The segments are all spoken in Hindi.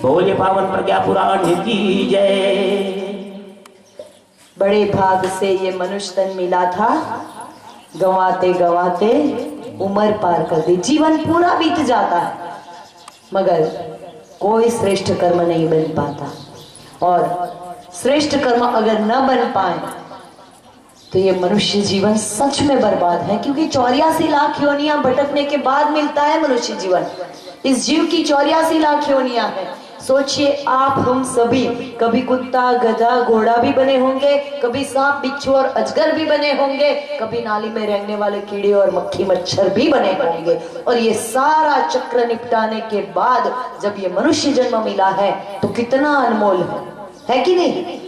बोले पावन प्रज्ञा पुराण की जय। बड़े भाग से ये मनुष्य तन मिला था, गंवाते गंवाते उम्र पार कर दी, जीवन पूरा बीत जाता है मगर कोई श्रेष्ठ कर्म नहीं बन पाता। और श्रेष्ठ कर्म अगर न बन पाए तो ये मनुष्य जीवन सच में बर्बाद है, क्योंकि 84 लाख योनियां भटकने के बाद मिलता है मनुष्य जीवन। इस जीव की 84 लाख योनियां हैं। सोचिए आप हम सभी कभी कुत्ता गधा घोड़ा भी बने होंगे, कभी सांप बिच्छू और अजगर भी बने होंगे, कभी नाली में रेंगने वाले कीड़े और मक्खी मच्छर भी बने होंगे। और ये सारा चक्र निपटाने के बाद जब ये मनुष्य जन्म मिला है तो कितना अनमोल है कि नहीं।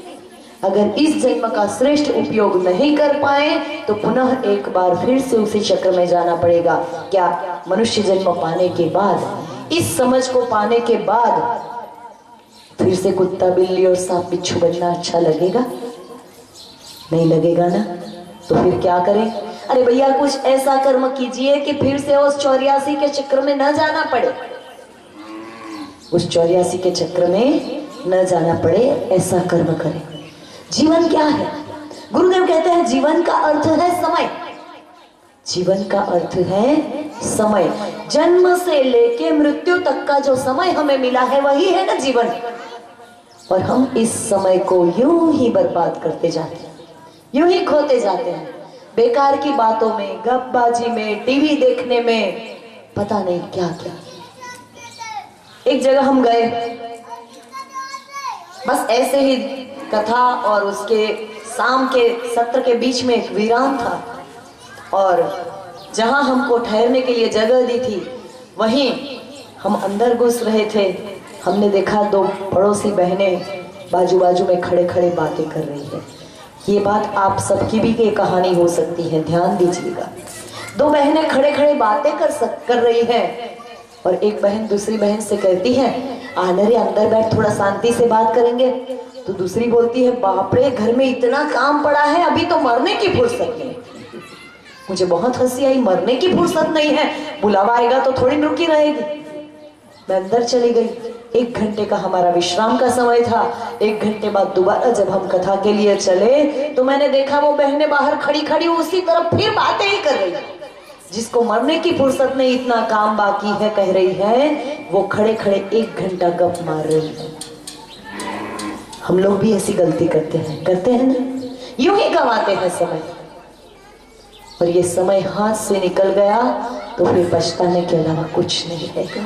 अगर इस जन्म का श्रेष्ठ उपयोग नहीं कर पाए तो पुनः एक बार फिर से उसी चक्र में जाना पड़ेगा। क्या मनुष्य जन्म पाने के बाद, इस समझ को पाने के बाद फिर से कुत्ता बिल्ली और सांप बिच्छू बनना अच्छा लगेगा? नहीं लगेगा ना। तो फिर क्या करें? अरे भैया कुछ ऐसा कर्म कीजिए कि फिर से उस 84 के चक्र में न जाना पड़े, उस 84 के चक्र में न जाना पड़े, ऐसा कर्म करें। जीवन क्या है? गुरुदेव कहते हैं जीवन का अर्थ है समय। जीवन का अर्थ है समय। जन्म से लेके मृत्यु तक का जो समय हमें मिला है वही है ना जीवन। और हम इस समय को यूं ही बर्बाद करते जाते हैं, यूं ही खोते जाते हैं, बेकार की बातों में, गपबाजी में, टीवी देखने में, पता नहीं क्या क्या। एक जगह हम गए, बस ऐसे ही कथा और उसके शाम के सत्र के बीच में एक वीरान था, और जहां हमको ठहरने के लिए जगह दी थी वहीं हम अंदर घुस रहे थे। हमने देखा दो पड़ोसी बहनें बाजू बाजू में खड़े खड़े बातें कर रही है। ये बात आप सबकी भी एक कहानी हो सकती है, ध्यान दीजिएगा। दो बहनें खड़े खड़े बातें कर रही हैं और एक बहन दूसरी बहन से कहती है आना रे अंदर बैठ, थोड़ा शांति से बात करेंगे। तो दूसरी बोलती है बाप रे घर में इतना काम पड़ा है, अभी तो मरने की फुर्सत नहीं। मुझे बहुत हंसी आई, मरने की फुर्सत नहीं है, बुलावा आएगा तो थोड़ी रुकी रहेगी। मैं अंदर चली गई। 1 घंटे का हमारा विश्राम का समय था। 1 घंटे बाद दोबारा जब हम कथा के लिए चले तो मैंने देखा वो बहनें बाहर खड़ी खड़ी उसी तरफ फिर बातें ही कर रही है। जिसको मरने की फुर्सत नहीं, इतना काम बाकी है कह रही है, वो खड़े खड़े 1 घंटा गप मार रही है। हम लोग भी ऐसी गलती करते हैं ना, यूं ही गंवाते हैं समय। और ये समय हाथ से निकल गया तो फिर पछताने के अलावा कुछ नहीं रहेगा,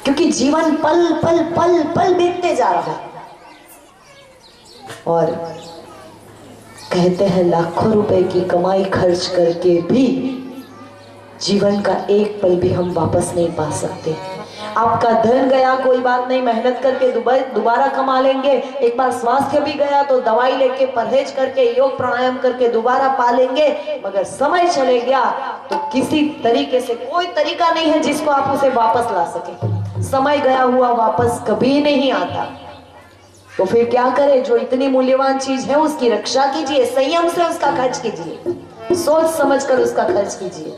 क्योंकि जीवन पल पल पल पल बीतते जा रहा है। और कहते हैं लाखों रुपए की कमाई खर्च करके भी जीवन का एक पल भी हम वापस नहीं पा सकते। आपका धन गया कोई बात नहीं, मेहनत करके दोबारा कमा लेंगे। एक बार स्वास्थ्य भी गया तो दवाई लेके परहेज करके योग प्राणायाम करके दोबारा पा लेंगे। मगर समय चले गया तो किसी तरीके से कोई तरीका नहीं है जिसको आप उसे वापस ला सके। समय गया हुआ वापस कभी नहीं आता। तो फिर क्या करें? जो इतनी मूल्यवान चीज है उसकी रक्षा कीजिए, संयम से उसका खर्च कीजिए, सोच समझ कर उसका खर्च कीजिए,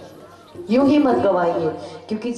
यूं ही मत गवाइए। क्योंकि